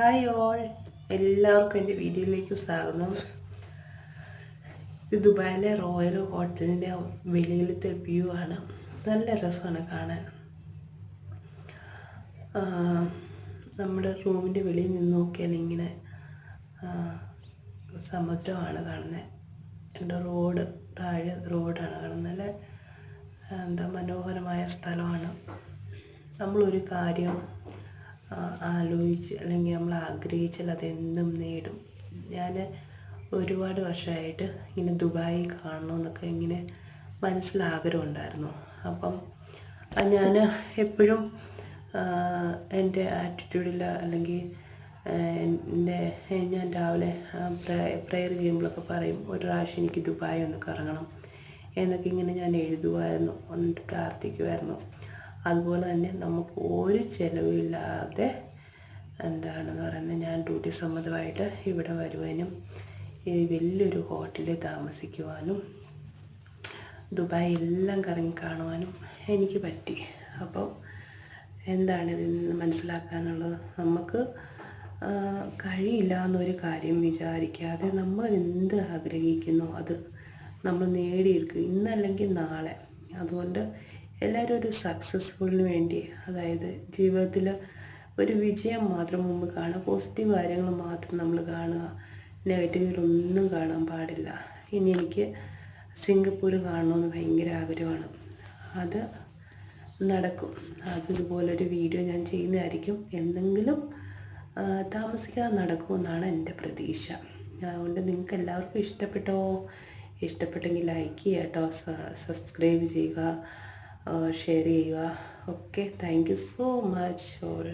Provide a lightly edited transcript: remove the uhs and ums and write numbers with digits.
Hi all, എല്ലാവർക്കും എൻ്റെ വീഡിയോയിലേക്ക് സ്വാഗതം. ഇത് ദുബായിലെ റോയൽ ഹോട്ടലിൻ്റെ വെളിയിലത്തെ വ്യൂ ആണ്. നല്ല രസമാണ് കാണാൻ. നമ്മുടെ റൂമിൻ്റെ വെളിയിൽ നിന്ന് നോക്കിയാൽ ഇങ്ങനെ സമുദ്രമാണ് കാണുന്നത്. എൻ്റെ റോഡ് താഴെ റോഡാണ് കാണുന്നത്. നല്ല മനോഹരമായ സ്ഥലമാണ്. നമ്മളൊരു കാര്യം ആലോചിച്ച് അല്ലെങ്കിൽ നമ്മൾ ആഗ്രഹിച്ചാൽ അതെന്തും നേടും. ഞാൻ ഒരുപാട് വർഷമായിട്ട് ഇങ്ങനെ ദുബായി കാണണമെന്നൊക്കെ ഇങ്ങനെ മനസ്സിലാഗ്രഹം ഉണ്ടായിരുന്നു. അപ്പം ഞാൻ എപ്പോഴും എൻ്റെ ആറ്റിറ്റ്യൂഡിൽ അല്ലെങ്കിൽ ഞാൻ രാവിലെ പ്രെയർ ചെയ്യുമ്പോഴൊക്കെ പറയും, ഒരു പ്രാവശ്യം എനിക്ക് ദുബായ് ഒന്ന് കറങ്ങണം എന്നൊക്കെ ഇങ്ങനെ ഞാൻ എഴുതുമായിരുന്നു, എന്നിട്ട് പ്രാർത്ഥിക്കുമായിരുന്നു. അതുപോലെ തന്നെ നമുക്ക് ഒരു ചിലവില്ലാതെ എന്താണെന്ന് പറയുന്നത്, ഞാൻ ഡ്യൂട്ടി സംബന്ധമായിട്ട് ഇവിടെ വരുവാനും ഈ വലിയൊരു ഹോട്ടലിൽ താമസിക്കുവാനും ദുബായ് എല്ലാം കറങ്ങി കാണുവാനും എനിക്ക് പറ്റി. അപ്പം എന്താണ് ഇതിൽ നിന്ന് മനസ്സിലാക്കാനുള്ളത്? നമുക്ക് കഴിയില്ല എന്നൊരു കാര്യം വിചാരിക്കാതെ നമ്മൾ എന്ത് ആഗ്രഹിക്കുന്നു അത് നമ്മൾ നേടിയെടുക്കുക, ഇന്നല്ലെങ്കിൽ നാളെ. അതുകൊണ്ട് എല്ലാവരും ഒരു സക്സസ്ഫുള്ളിന് വേണ്ടി, അതായത് ജീവിതത്തിൽ ഒരു വിജയം മാത്രം മുമ്പ് കാണുക, പോസിറ്റീവ് കാര്യങ്ങൾ മാത്രം നമ്മൾ കാണുക, നെഗറ്റീവുകളൊന്നും കാണാൻ പാടില്ല. ഇനി എനിക്ക് സിംഗപ്പൂർ കാണണമെന്ന് ഭയങ്കര ആഗ്രഹമാണ്. അത് നടക്കും. അതുപോലൊരു വീഡിയോ ഞാൻ ചെയ്യുന്നതായിരിക്കും. എന്തെങ്കിലും താമസിക്കാതെ നടക്കുമെന്നാണ് എൻ്റെ പ്രതീക്ഷ. അതുകൊണ്ട് നിങ്ങൾക്ക് എല്ലാവർക്കും ഇഷ്ടപ്പെട്ടെങ്കിൽ ലൈക്ക് ചെയ്യുക കേട്ടോ, സബ്സ്ക്രൈബ് ചെയ്യുക, ഷെയർ ചെയ്യുക. Okay, thank you so much all.